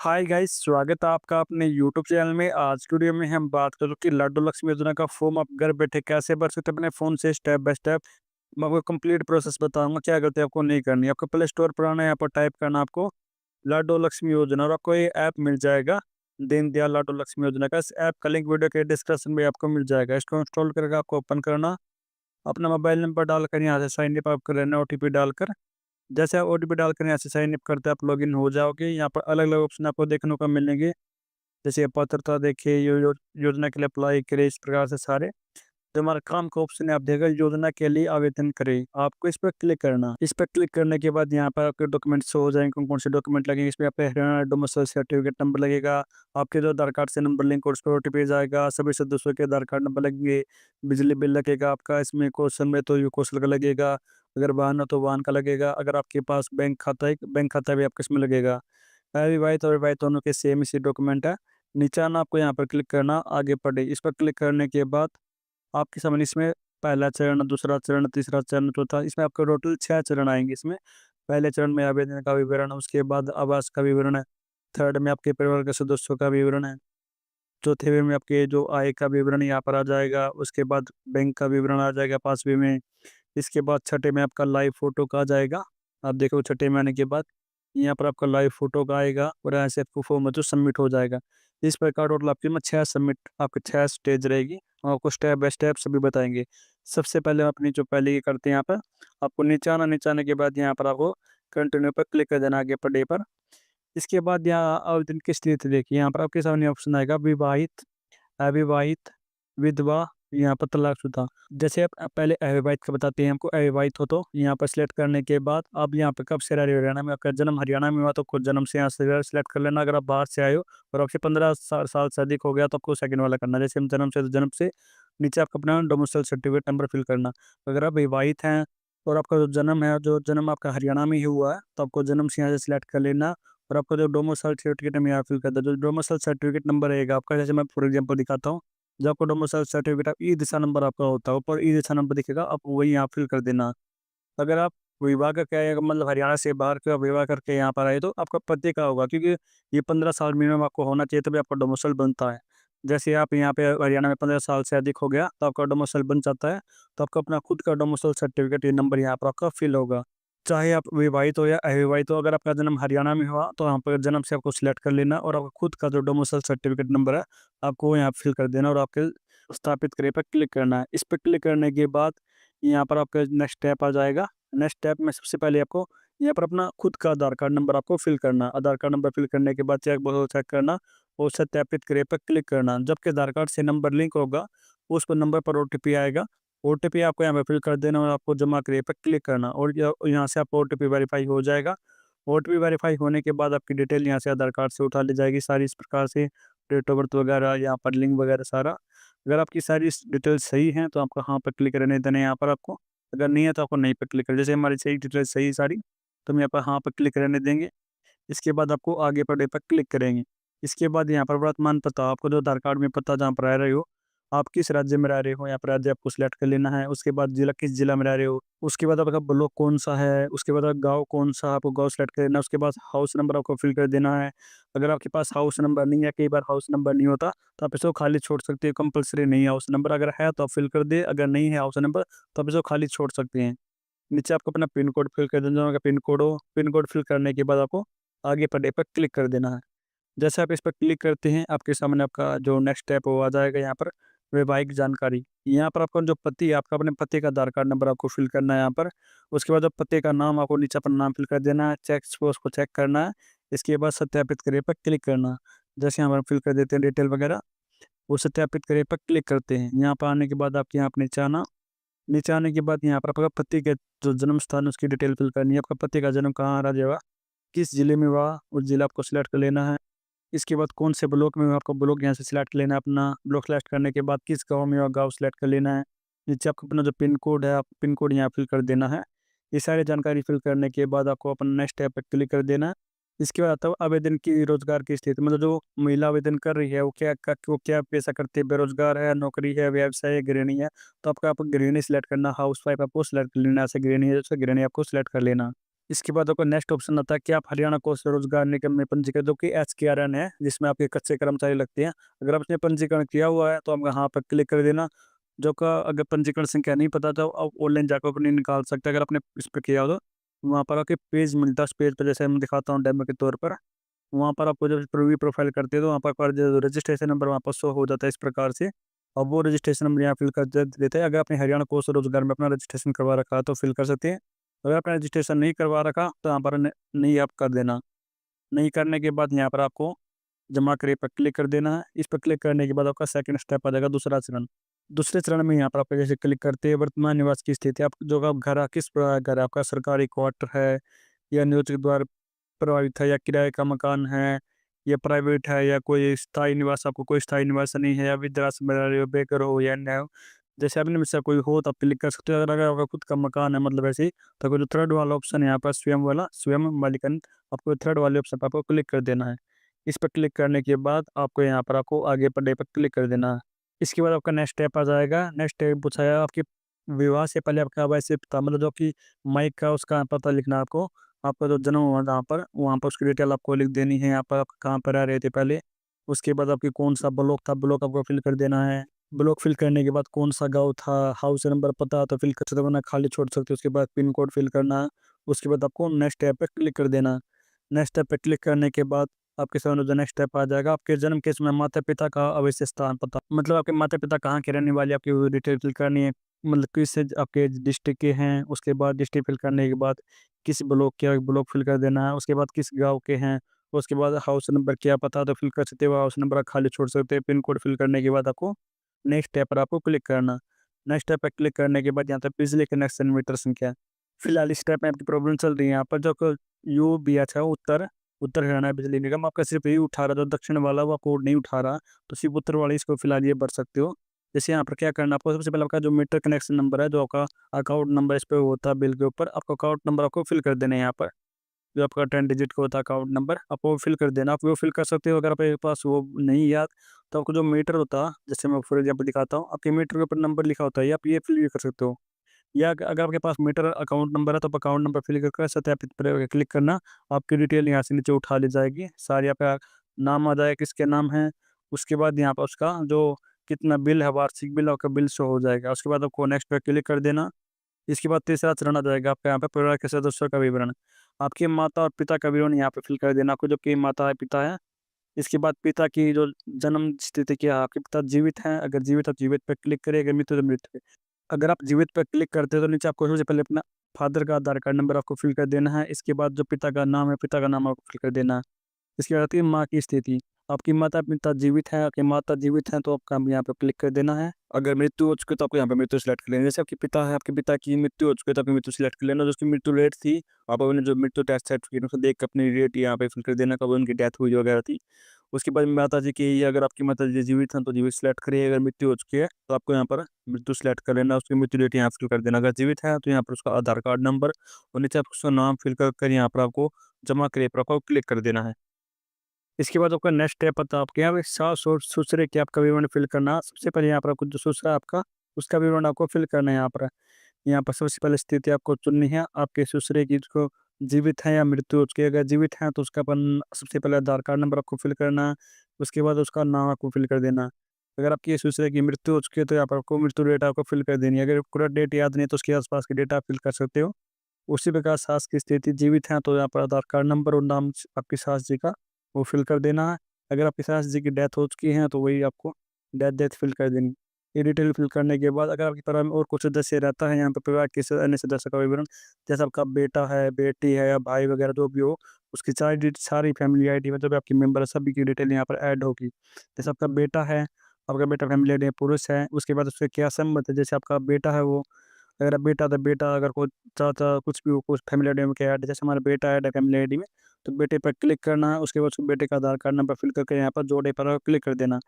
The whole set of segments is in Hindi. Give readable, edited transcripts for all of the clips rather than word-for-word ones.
हाय गाइस, स्वागत है आपका अपने यूट्यूब चैनल में। आज की वीडियो में हम बात करें कि लाडो लक्ष्मी योजना का फॉर्म आप घर बैठे कैसे भर सकते हैं अपने फ़ोन से स्टेप बाय स्टेप। मैं आपको कंप्लीट प्रोसेस बताऊंगा, क्या करते हैं आपको नहीं करनी है। आपको प्ले स्टोर पर आना है, यहाँ पर टाइप करना आपको लाडो लक्ष्मी योजना और आपको ये ऐप मिल जाएगा, दीनदयाल लाडो लक्ष्मी योजना का। इस ऐप का लिंक वीडियो के डिस्क्रिप्शन में आपको मिल जाएगा। इसको इंस्टॉल करके आपको ओपन करना, अपना मोबाइल नंबर डालकर यहाँ से साइन अप आप कर लेना OTP डालकर। जैसे आप OTP डालकर यहाँ से साइन अप करते हैं आप लॉगिन हो जाओगे। यहाँ पर अलग अलग ऑप्शन आपको देखने को मिलेंगे, जैसे पात्रता देखिए, योजना के लिए अप्लाई करें, इस प्रकार से सारे जो हमारा काम का ऑप्शन है आप देखो, योजना के लिए आवेदन करें। आपको इस पर क्लिक करना। इस पर क्लिक करने के बाद यहाँ पर आपके डॉक्यूमेंट शो हो जाएंगे, कौन कौन से डॉक्यूमेंट लगेंगे। इसमें आपका हरियाणा डोमिसाइल सर्टिफिकेट नंबर लगेगा, आपके जो आधार कार्ड से नंबर लिंक और उस पर OTP जाएगा, सभी सदस्यों के आधार कार्ड नंबर लगेंगे, बिजली बिल लगेगा आपका, इसमें कौशल में तो ये कौशल का लगेगा, अगर वाहन हो तो वाहन का लगेगा, अगर आपके पास बैंक खाता है बैंक खाता भी आपका इसमें लगेगा। अविवाहित और विवाहित दोनों के सेम इसी डॉक्यूमेंट है। नीचे आना, आपको यहाँ पर क्लिक करना, आगे बढ़े। इस पर क्लिक करने के बाद आपके सामने इसमें पहला चरण, दूसरा चरण, तीसरा चरण, चौथा, इसमें आपको टोटल 6 चरण आएंगे। इसमें पहले चरण में आवेदन का विवरण, उसके बाद आवास का विवरण है, थर्ड में आपके परिवार के सदस्यों का विवरण है, चौथे में आपके जो आय का विवरण यहाँ पर आ जाएगा, उसके बाद बैंक का विवरण आ जाएगा 5वें में। इसके बाद छठे में आपका लाइव फोटो का आ जाएगा। आप देखो छठे में आने के बाद यहाँ पर आपका लाइव फोटो का आएगा और ऐसे आपको फॉर्म जो सबमिट हो जाएगा। इस प्रकार टोटल आपकी में 6 सबमिट, आपकी 6 स्टेज रहेगी और आपको स्टेप बाय स्टेप सभी बताएंगे। सबसे पहले अपनी जो पहले ये करते हैं, यहाँ पर आपको नीचे आना, नीचे आने के बाद यहाँ पर आपको कंटिन्यू पर क्लिक कर देना, आगे पढ़े पर। इसके बाद यहाँ आवेदन की स्थिति देखिए, यहाँ पर आपके सामने ऑप्शन आएगा विवाहित, अविवाहित, विधवा, यहाँ पर तलाकशुदा। जैसे आप पहले अविवाहित का बताते हैं हमको, अविवाहित हो तो यहाँ पर सिलेक्ट करने के बाद आप यहाँ पे कब से रह रहे हो, हरियाणा में, आपका जन्म हरियाणा में हुआ तो खुद जन्म से यहाँ से सिलेक्ट कर लेना। अगर आप बाहर से आए हो और आपसे 15 साल से अधिक हो गया तो आपको सेकंड वाला करना। जैसे हम जन्म से, तो जन्म से नीचे आपका अपना डोमिसाइल सर्टिफिकेट नंबर फिल करना। अगर आप विवाहित हैं और आपका जो जन्म है, जो जन्म आपका हरियाणा में ही हुआ है, तो आपको जन्म से यहाँ से सिलेक्ट कर लेना और आपको जो डोमिसाइल सर्टिफिकेट में यहाँ फिल कर दो। जो डोमिसाइल सर्टिफिकेट नंबर रहेगा आपका, जैसे मैं फॉर एग्जाम्पल दिखाता हूँ, जो आपको डोमिसाइल सर्टिफिकेट ई दिशा नंबर आपका होता है, ऊपर ई दिशा नंबर दिखेगा, आप वही यहाँ फिल कर देना। अगर आप विवाह करके आए, मतलब हरियाणा से बाहर के विवाह करके यहाँ पर आए, तो आपका पति का होगा, क्योंकि ये 15 साल मिनिमम आपको होना चाहिए तभी आपका डोमिसाइल बनता है। जैसे आप यहाँ पे हरियाणा में 15 साल से अधिक हो गया तो आपका डोमिसाइल बन जाता है, तो आपका अपना खुद का डोमिसाइल सर्टिफिकेट ये नंबर यहाँ पर आपका फिल होगा। चाहे आप विवाहित हो या अविवाहित हो, अगर आपका जन्म हरियाणा में हुआ तो यहाँ पर जन्म से आपको सिलेक्ट कर लेना और आपका खुद का जो डोमिसाइल सर्टिफिकेट नंबर है आपको यहाँ फिल कर देना और आपके स्थापित करे पर क्लिक करना है। इस पर क्लिक करने के बाद यहाँ पर आपका नेक्स्ट स्टेप आ जाएगा। नेक्स्ट स्टेप में सबसे पहले आपको यहाँ पर अपना खुद का आधार कार्ड नंबर आपको फिल करना। आधार कार्ड नंबर फिल करने के बाद चेक बॉक्स चेक करना और सत्यापित करे पर क्लिक करना। जबकि आधार कार्ड से नंबर लिंक होगा, उस पर नंबर पर OTP आएगा। OTP आपको यहाँ पे फिल कर देना और आपको जमा करे पर क्लिक करना और यहाँ से आपको OTP वेरीफाई हो जाएगा। OTP वेरीफाई होने के बाद आपकी डिटेल यहाँ से आधार कार्ड से उठा ली जाएगी सारी, इस प्रकार से डेट ऑफ बर्थ वगैरह, यहाँ पर लिंक वगैरह सारा। अगर आपकी सारी डिटेल्स सही हैं तो आपको हाँ पर क्लिक करने देना है यहाँ पर आपको, अगर नहीं है तो आपको नहीं पर क्लिक कर। जैसे हमारी सही डिटेल्स सही सारी, तो हम यहाँ पर हाँ पर क्लिक करने देंगे। इसके बाद आपको आगे बढ़े पर क्लिक करेंगे। इसके बाद यहाँ पर वर्तमान पता, आपको जो आधार कार्ड में पता जहाँ पर रह रहे हो, आप किस राज्य में रह रहे हो, यहाँ पर राज्य आपको सिलेक्ट कर लेना है। उसके बाद जिला, किस जिला में रह रहे हो, उसके बाद आपका ब्लॉक कौन सा है, उसके बाद गांव कौन सा, आपको गांव सेलेक्ट कर देना। उसके बाद हाउस नंबर आपको फिल कर देना है। अगर आपके पास हाउस नंबर नहीं है, कई बार हाउस नंबर नहीं होता, तो आप इसको खाली छोड़ सकते हैं। कंपलसरी नहीं है हाउस नंबर, अगर है तो आप फिल कर दे, अगर नहीं है हाउस नंबर तो आप इसको खाली छोड़ सकते हैं। नीचे आपको अपना पिन कोड फिल कर देना होगा, पिन कोड हो, पिन कोड फिल करने के बाद आपको आगे बढ़े पर क्लिक कर देना है। जैसे आप इस पर क्लिक करते हैं, आपके सामने आपका जो नेक्स्ट स्टेप वो आ जाएगा। यहाँ पर वैवाहिक जानकारी, यहाँ पर आपका जो पति है, आपका अपने पति का आधार कार्ड नंबर आपको फिल करना है यहाँ पर। उसके बाद जो पति का नाम, आपको नीचे अपना नाम फिल कर देना है, उसको चेक करना है। इसके बाद सत्यापित करे पर क्लिक करना है। जैसे यहाँ पर फिल कर देते हैं डिटेल वगैरह, वो सत्यापित करे पर क्लिक करते हैं। यहाँ पर आने के बाद आपके यहाँ पर नीचे आना, नीचे आने के बाद यहाँ पर आपका पति के जो जन्म स्थान है उसकी डिटेल फिल करनी है। आपका पति का जन्म कहाँ राज्य हुआ, किस जिले में हुआ, उस जिला आपको सिलेक्ट कर लेना है। इसके बाद कौन से ब्लॉक में हुआ, आपको ब्लॉक यहाँ से सिलेक्ट कर लेना है। अपना ब्लॉक सिलेक्ट करने के बाद किस गांव में हुआ, गांव सिलेक्ट कर लेना है। नीचे आपको अपना जो पिन कोड है, आप पिन कोड यहाँ फिल कर देना है। ये सारी जानकारी फिल करने के बाद आपको अपना नेक्स्ट स्टेप पर क्लिक कर देना है। इसके बाद आता है आवेदन की रोजगार की स्थिति, मतलब जो महिला आवेदन कर रही है वो क्या पेशा करती है, बेरोजगार है, नौकरी है, व्यवसाय है, गृहिणी है। तो आपको आप गृहिणी सिलेक्ट करना, हाउस वाइफ आपको सिलेक्ट कर लेना। ऐसे गृहिणी है, जैसे गृहिणी आपको सिलेक्ट कर लेना। इसके बाद आपका नेक्स्ट ऑप्शन आता है कि आप हरियाणा कौशल रोजगार निगम में पंजीकृत, जो कि एचकेआरएन है, जिसमें आपके कच्चे कर्मचारी लगते हैं। अगर आपने पंजीकरण किया हुआ है तो आप यहाँ पर क्लिक कर देना। जो का अगर पंजीकरण संख्या नहीं पता तो आप ऑनलाइन जाकर अपनी निकाल सकते हैं। अगर आपने इस पर किया हो तो वहाँ पर आपके पेज मिलता है। उस पेज पर जैसे मैं दिखाता हूँ डेमो के तौर पर, वहाँ पर आपको जब प्रीव्यू प्रोफाइल करते हैं तो वहाँ पर जो रजिस्ट्रेशन नंबर वहाँ पर शो हो जाता है इस प्रकार से। और वो रजिस्ट्रेशन नंबर यहाँ फिल कर देते हैं। अगर आपने हरियाणा कौशल रोजगार में अपना रजिस्ट्रेशन करवा रखा है तो फिल कर सकते हैं। अगर आपने रजिस्ट्रेशन नहीं करवा रखा तो यहाँ पर नहीं आप कर देना। नहीं करने के बाद यहाँ पर आपको जमा करे पर क्लिक कर देना है। इस पर क्लिक करने के बाद आपका सेकंड स्टेप आ जाएगा, दूसरा चरण। दूसरे चरण में यहाँ पर आप जैसे क्लिक करते हैं वर्तमान निवास की स्थिति, आप जो आप घर किस प्रकार घर है, आपका सरकारी क्वार्टर है या नियोजित द्वारा प्रभावित है या किराए का मकान है या प्राइवेट है या कोई स्थायी निवास, आपको कोई स्थायी निवास नहीं है या वृद्धाश्रम बना रहे हो, बेघर हो या अन्य हो। जैसे आपने में से कोई हो तो आप क्लिक कर सकते हो। अगर अगर आपका खुद का मकान है मतलब ऐसे ही, तो आपको जो थर्ड वाला ऑप्शन है यहाँ पर स्वयं वाला, स्वयं मालिकान, आपको थर्ड वाले ऑप्शन पर आपको क्लिक कर देना है। इस पर क्लिक करने के बाद आपको यहाँ पर आपको आगे बढ़ने पर क्लिक कर देना है। इसके बाद आपका नेक्स्ट स्टेप आ जाएगा। नेक्स्ट स्टेप पूछाया आपके विवाह से पहले आपका वैसे पता, मतलब जो कि माइक का उसका पता लिखना है आपको। आपका जो जन्म हुआ जहाँ पर, वहाँ पर उसकी डिटेल आपको लिख देनी है। यहाँ पर आप कहाँ पर रह रहे थे पहले। उसके बाद आपकी कौन सा ब्लॉक था, ब्लॉक आपको फिल कर देना है। ब्लॉक फिल करने के बाद कौन सा गाँव था, हाउस नंबर पता तो फिल कर सकते हो, वरना खाली छोड़ सकते हो। उसके बाद पिन कोड फिल करना है। उसके बाद आपको नेक्स्ट स्टेप पे क्लिक कर देना। नेक्स्ट स्टेप पे क्लिक करने के बाद आपके सामने जो नेक्स्ट स्टेप आ जाएगा, आपके जन्म के समय माता पिता का अवश्य स्थान पता, मतलब आपके माता पिता कहाँ के रहने वाले, आपकी वो डिटेल फिल करनी है। मतलब किस आपके डिस्ट्रिक्ट के हैं। उसके बाद डिस्ट्रिक्ट फिल करने के बाद किस ब्लॉक के, ब्लॉक फिल कर देना है। उसके बाद किस गांव के हैं। उसके बाद हाउस नंबर क्या पता तो फिल कर सकते हो, हाउस नंबर खाली छोड़ सकते हैं। पिन कोड फिल करने के बाद आपको नेक्स्ट स्टेप पर आपको क्लिक करना। नेक्स्ट स्टेप पर क्लिक करने के बाद यहाँ पर बिजली कनेक्शन मीटर संख्या, फिलहाल इस स्टेप में आपकी प्रॉब्लम चल रही है। यहाँ पर जो यू बी एच है, उत्तर उत्तर हरियाणा बिजली निगम, आपका सिर्फ यही उठा रहा, जो दक्षिण वाला वो कोड नहीं उठा रहा। तो सिर्फ उत्तर वाले इसको फिलहाल ये भर सकते हो। जैसे यहाँ पर क्या करना आपको, सबसे पहले आपका जो मीटर कनेक्शन नंबर है, जो आपका अकाउंट नंबर इस पे होता है बिल के ऊपर, आपका अकाउंट नंबर आपको फिल कर देना है। यहाँ पर जो आपका 10 डिजिट का होता है अकाउंट नंबर, आपको वो फिल कर देना। आप वो फिल कर सकते हो। अगर आपके पास वो नहीं याद तो आपको जो मीटर होता है, जैसे मैं फॉर एग्जाम्पल दिखाता हूँ, आपके मीटर के ऊपर नंबर लिखा होता है, आप ये फिल भी कर सकते हो। या अगर आपके पास मीटर अकाउंट नंबर है तो आप अकाउंट नंबर फिल कर सत्यापित पर क्लिक करना। आपकी डिटेल यहाँ से नीचे उठा ली जाएगी सारी। आपका नाम आ जाएगा, किसके नाम है। उसके बाद यहाँ पर उसका जो कितना बिल है, वार्षिक बिल, आपका बिल शो हो जाएगा। उसके बाद आपको नेक्स्ट पे क्लिक कर देना। इसके बाद तीसरा चरण आ जाएगा आपका यहाँ पे परिवार के सदस्यों का विवरण। आपके माता और पिता का विवरण यहाँ पे फिल कर देना, आपको जो कि माता है पिता है। इसके बाद पिता की जो जन्म स्थिति क्या है, आपके पिता जीवित हैं, अगर जीवित है तो जीवित पे क्लिक करिए, अगर मृत्यु तो मृत्यु पे। अगर आप जीवित पे क्लिक करते हो तो नीचे आपको सबसे पहले अपना फादर का आधार कार्ड नंबर आपको फिल कर देना है। इसके बाद जो पिता का नाम है, पिता का नाम आपको फिल कर देना है। इसके बाद आती है माँ की स्थिति। आपकी माता पिता जीवित हैं, आपके माता जीवित हैं तो आपका यहाँ पे क्लिक कर देना है। अगर मृत्यु हो चुकी है तो आपको यहाँ पे मृत्यु सेलेक्ट कर लेना। जैसे आपके पिता है, आपके पिता की मृत्यु हो चुकी है तो आपकी मृत्यु सेलेक्ट कर लेना। जो उसकी मृत्यु डेट थी, आप अपने जो मृत्यु टेस्ट सर्टिफिकेट उसको देख कर अपनी डेट यहाँ पे फिल कर देना, कब उनकी डेथ हुई वगैरह थी। उसके बाद माता जी की, अगर आपकी माता जी जीवित हैं तो जीवित सेलेक्ट करिए, अगर मृत्यु हो चुकी है तो आपको यहाँ पर मृत्यु सेलेक्ट कर लेना। उसकी मृत्यु डेट यहाँ फिल कर देना। अगर जीवित है तो यहाँ पर उसका आधार कार्ड नंबर और नीचे आपको उसका नाम फिल कर यहाँ पर आपको जमा करिए पर आपको क्लिक कर देना है। इसके बाद आपका नेक्स्ट स्टेप आता है आपके यहाँ पे सास और ससुरे के आपका विवरण फिल करना। सबसे पहले यहाँ पर आपको जो ससुरा है आपका, उसका विवरण आपको फिल करना है। यहाँ पर सबसे पहले स्थिति आपको चुननी है, आपके ससुरे की जो जीवित है या मृत्यु हो चुकी है। अगर जीवित है तो उसका अपन सबसे पहले आधार कार्ड नंबर आपको फिल करना है। उसके बाद उसका नाम आपको फिल कर देना। अगर आपकी ससुरे की मृत्यु हो चुकी है तो यहाँ पर आपको मृत्यु डेट आपको फिल कर देनी है। अगर पूरा डेट याद नहीं है तो उसके आसपास की डेट आप फिल कर सकते हो। उसी प्रकार सास की स्थिति जीवित है तो यहाँ पर आधार कार्ड नंबर और नाम आपकी सास जी का वो फिल कर देना है। अगर आपकी सास जी की डेथ हो चुकी है तो वही आपको डेथ डेथ फिल कर देनी। ये डिटेल फिल करने के बाद अगर आपके परिवार में और कुछ सदस्य रहता है, यहाँ पर परिवार के अन्य सदस्य का विवरण, जैसे आपका बेटा है, बेटी है या भाई वगैरह जो भी हो, उसकी सारी फैमिली आईडी में जो भी आपकी मेंबर है सभी की डिटेल यहाँ पर ऐड होगी। जैसे आपका बेटा है, आपका बेटा फैमिली आईडी में पुरुष है, उसके बाद उससे क्या संबंध है। जैसे आपका बेटा है वो, अगर आप बेटा था बेटा, अगर कोई चाचा कुछ भी हो, कुछ फैमिली आईडी में क्या ऐड है, जैसे हमारा बेटा ऐड है फैमिली आईडी में, तो बेटे पर क्लिक करना है। उसके बाद उसको बेटे का आधार कार्ड नंबर फिल करके यहाँ पर जोड़े पर क्लिक कर देना।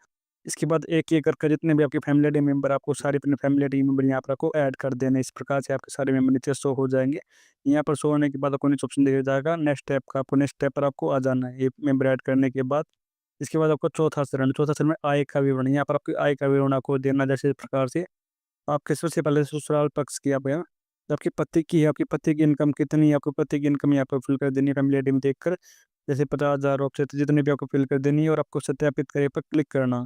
इसके बाद एक-एक करके जितने भी आपके फैमिली आईडी मेंबर, आपको सारे अपने फैमिली आईडी मेंबर यहाँ पर आपको ऐड कर देने। इस प्रकार से आपके सारे मेंबर नीचे शो हो जाएँगे। यहाँ पर शो होने के बाद आपको नीचे ऑप्शन दिया जाएगा नेक्स्ट स्टेप का, आपको नेक्स्ट स्टेप पर आपको आ जाना है, ये मेंबर ऐड करने के बाद। इसके बाद आपको चौथा चरण में आय का विवरण, यहाँ पर आपकी आय का विवरण आपको देना। जैसे इस प्रकार से आपके सबसे पहले ससुराल पक्ष की आप आपके पति की है, आपके पति की इनकम कितनी है, आपके पति की इनकम यहाँ पर फिल कर देनी है फैमिली आईडी में देखकर। जैसे 50,000 ऑप्शन तो जितने भी आपको फिल कर देनी है और आपको सत्यापित करे पर क्लिक करना।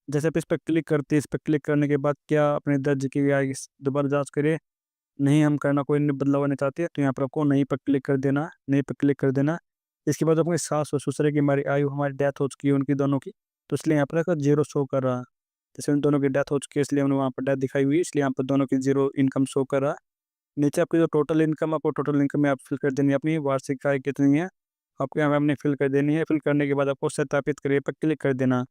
जैसे आप इस पर क्लिक करते हैं, इस पर क्लिक करने के बाद क्या अपने दर्ज की गई दोबारा जाँच करें, नहीं हम करना कोई बदलाव करना चाहते हैं, तो यहाँ पर आपको नहीं पर क्लिक कर देना, नहीं पर क्लिक कर देना। इसके बाद अपने सास और ससुर की हमारी आयु हमारी डेथ हो चुकी है उनकी दोनों की, तो इसलिए यहाँ पर 0 शो कर रहा है। जैसे उन दोनों की डेथ हो चुकी है इसलिए उन्हें वहाँ पर डेथ दिखाई हुई है, इसलिए यहाँ पर दोनों की 0 इनकम शो कर रहा है। नीचे आपकी जो टोटल इनकम आपको टोटल इनकम में आप फिल कर देनी है अपनी वार्षिक आय कितनी है, आपको यहाँ पे अपनी फिल कर देनी है। फिल करने के बाद आपको सत्यापित करिए पर क्लिक कर देना।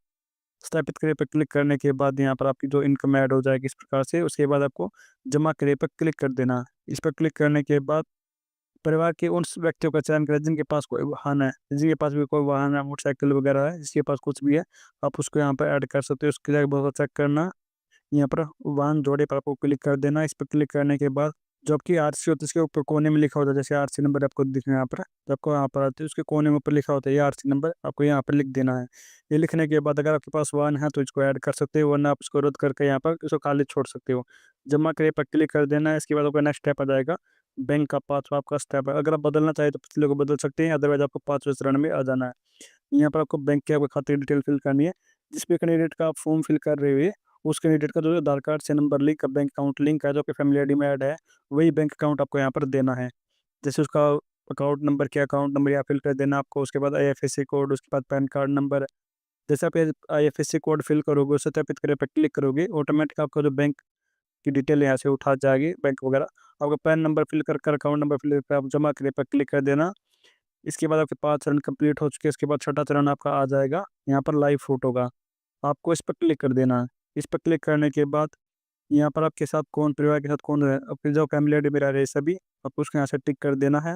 सत्यापित करिए पर क्लिक करने के बाद यहाँ पर आपकी जो इनकम ऐड हो जाएगी इस प्रकार से, उसके बाद आपको जमा करिए पर क्लिक कर देना। इस पर क्लिक करने के बाद परिवार के उन व्यक्तियों का चयन करें जिनके पास कोई वाहन है, जिनके पास भी कोई वाहन है, मोटरसाइकिल वगैरह है, जिसके पास कुछ भी है, आप उसको यहाँ पर ऐड कर सकते हो। उसकी जगह बहुत चेक करना, यहाँ पर वाहन जोड़े पर आपको क्लिक कर देना। इस पर क्लिक करने के बाद जो आपकी आरसी होती है उसके ऊपर कोने में लिखा होता है, जैसे आरसी नंबर आपको दिख रहा है यहाँ पर, तो आपको यहाँ पर आते है उसके कोने में ऊपर लिखा होता है ये आरसी नंबर, आपको यहाँ पर लिख देना है। ये लिखने के बाद अगर आपके पास वाहन है तो इसको ऐड कर सकते हो, वरना आप इसको रद्द करके यहाँ पर इसको खाली छोड़ सकते हो। जमा करे पर क्लिक कर देना है। इसके बाद आपका नेक्स्ट स्टेप आ जाएगा बैंक का 5वां आपका स्टेप है। अगर आप बदलना चाहें तो पिछले को बदल सकते हैं, अदरवाइज आपको 5वें चरण में आ जाना है। यहाँ पर आपको बैंक के आपके खाते की डिटेल फिल करनी है। जिस भी कैंडिडेट का आप फॉर्म फिल कर रहे हो उस कैंडिडेट का जो आधार कार्ड से नंबर लिंक का बैंक अकाउंट लिंक है जो आपके फैमिली आईडी में ऐड है, वही बैंक अकाउंट आपको यहाँ पर देना है। जैसे उसका अकाउंट नंबर क्या अकाउंट नंबर यहाँ फिल कर देना आपको, उसके बाद आईएफएससी कोड, उसके बाद पैन कार्ड नंबर। जैसे आप आईएफएससी कोड फिल करोगे, सत्यापित करे पर क्लिक करोगे, ऑटोमेटिक आपका जो बैंक की डिटेल यहाँ से उठा जाएगी बैंक वगैरह। आपका पैन नंबर फिल कर अकाउंट नंबर फिल कर आप जमा करे पर क्लिक कर देना। इसके बाद आपके 5 चरण कंप्लीट हो चुके हैं। इसके बाद छठा चरण आपका आ जाएगा यहाँ पर लाइव फोटो का, आपको इस पर क्लिक कर देना है। इस पर क्लिक करने के बाद यहाँ पर आपके साथ कौन, परिवार के साथ कौन रहे, आपके जो फैमिली आईडी में रह रहे हैं सभी, आपको उसको यहाँ से टिक कर देना है।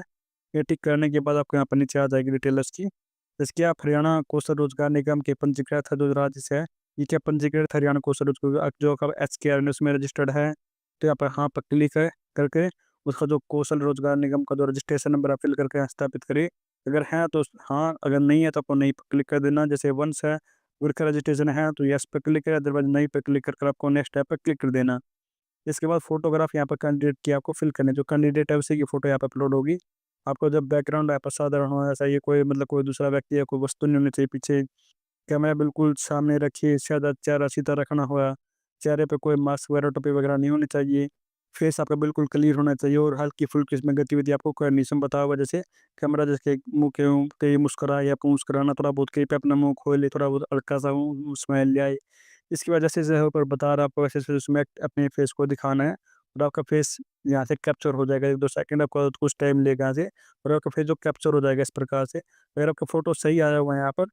ये टिक करने के बाद आपको यहाँ पर नीचे आ जाएगी डिटेल्स की, जैसे कि आप हरियाणा कौशल रोजगार निगम के पंजीकृत है जो राज्य से है, ये क्या पंजीकृत हरियाणा कौशल रोजगार जो आपका HKR में उसमें रजिस्टर्ड है, तो यहाँ पर हाँ पर क्लिक है करके उसका जो कौशल रोजगार निगम का जो रजिस्ट्रेशन नंबर आप फिल करके स्थापित करिए। अगर है तो हाँ, अगर नहीं है तो आपको नहीं पर क्लिक कर देना। जैसे वंस है वर्कर रजिस्ट्रेशन है तो यस पे क्लिक करें, अदरवाइज नहीं पे क्लिक कर आपको नेक्स्ट ऐप पर क्लिक कर देना। इसके बाद फोटोग्राफ यहाँ पर कैंडिडेट की आपको फिल करनी है, जो कैंडिडेट है उसी की फोटो यहाँ पर अपलोड होगी। आपको जब बैकग्राउंड यहाँ पर साधारण होना चाहिए, कोई मतलब कोई दूसरा व्यक्ति या कोई वस्तु नहीं होनी चाहिए पीछे। कैमरा बिल्कुल सामने रखिए, ज़्यादा चेहरा सीधा रखना होगा, चेहरे पे कोई मास्क वगैरह टोपी वगैरह नहीं होनी चाहिए। फेस आपका बिल्कुल क्लियर होना चाहिए और हल्की-फुल्की इसमें गतिविधि आपको करनी है। इसमें बताया हुआ जैसे कैमरा जैसे मुँह के कहीं मुस्कुराए या आपको मुस्कुराना थोड़ा बहुत, कहीं पे अपना मुँह खोले, थोड़ा बहुत हल्का-सा स्माइल ले आए। इसके बाद जैसे-जैसे ऊपर बता रहा आपको वैसे-वैसे उसमें अपने फेस को दिखाना है और आपका फेस यहाँ से कैप्चर हो जाएगा। 1-2 सेकंड आपको कुछ टाइम लेगा यहाँ से और आपका फेस जो कैप्चर हो जाएगा इस प्रकार से। अगर आपका फ़ोटो सही आया हुआ है यहाँ पर,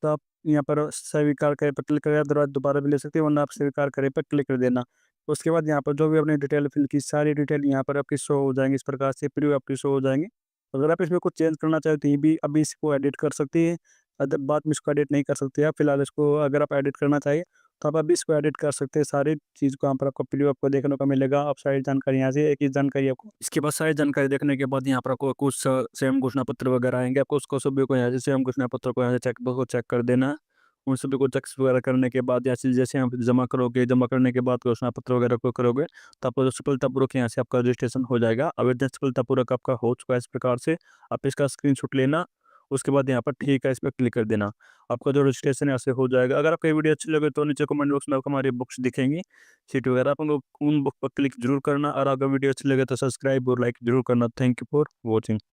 तो आप यहाँ पर स्वीकार करे पर क्लिक करें, अदरवाइज़ दोबारा भी ले सकते हैं, वरना आप स्वीकार करें पर क्लिक कर देना। उसके बाद यहाँ पर जो भी आपने डिटेल फिल की, सारी डिटेल यहाँ पर आपकी शो हो जाएँगी, इस प्रकार से प्रीव्यू आपकी शो हो जाएँगी। अगर आप इसमें कुछ चेंज करना चाहें तो ये भी अभी इसको एडिट कर सकती है, बाद में इसको एडिट नहीं कर सकते आप। फिलहाल इसको अगर आप एडिट करना चाहिए तो आप अभी इसको एडिट कर सकते हैं। सारी चीज़ को यहाँ पर आपको प्रीव्यू आपको देखने को मिलेगा। आप सारी जानकारी यहाँ से एक ही जानकारी आपको, इसके बाद सारी जानकारी देखने के बाद यहाँ पर आपको कुछ स्वयं घोषणा पत्र वगैरह आएँगे, आपको उसको सभी को यहाँ से स्वयं घोषणा पत्र को यहाँ से चेक कर देना है। उन सभी को चेक्स वगैरह करने के बाद जैसे जैसे आप जमा करोगे, जमा करने के बाद घोषणा पत्र वगैरह को करोगे, तो आपको जो सफलतापूर्वक यहाँ से आपका रजिस्ट्रेशन हो जाएगा। आवेदन सफलतापूर्वक आपका हो चुका है इस प्रकार से, आप इसका स्क्रीनशॉट लेना, उसके बाद यहाँ पर ठीक है इस पे क्लिक कर देना। आपका जो रजिस्ट्रेशन यहाँ से हो जाएगा। अगर आपको ये वीडियो अच्छी लगे तो नीचे कमेंट बॉक्स में आपको हमारी बुक्स दिखेंगी, सीट वगैरह, आप लोग उन बुक पर क्लिक जरूर करना और अगर वीडियो अच्छी लगे तो सब्सक्राइब और लाइक जरूर करना। Thank you for watching.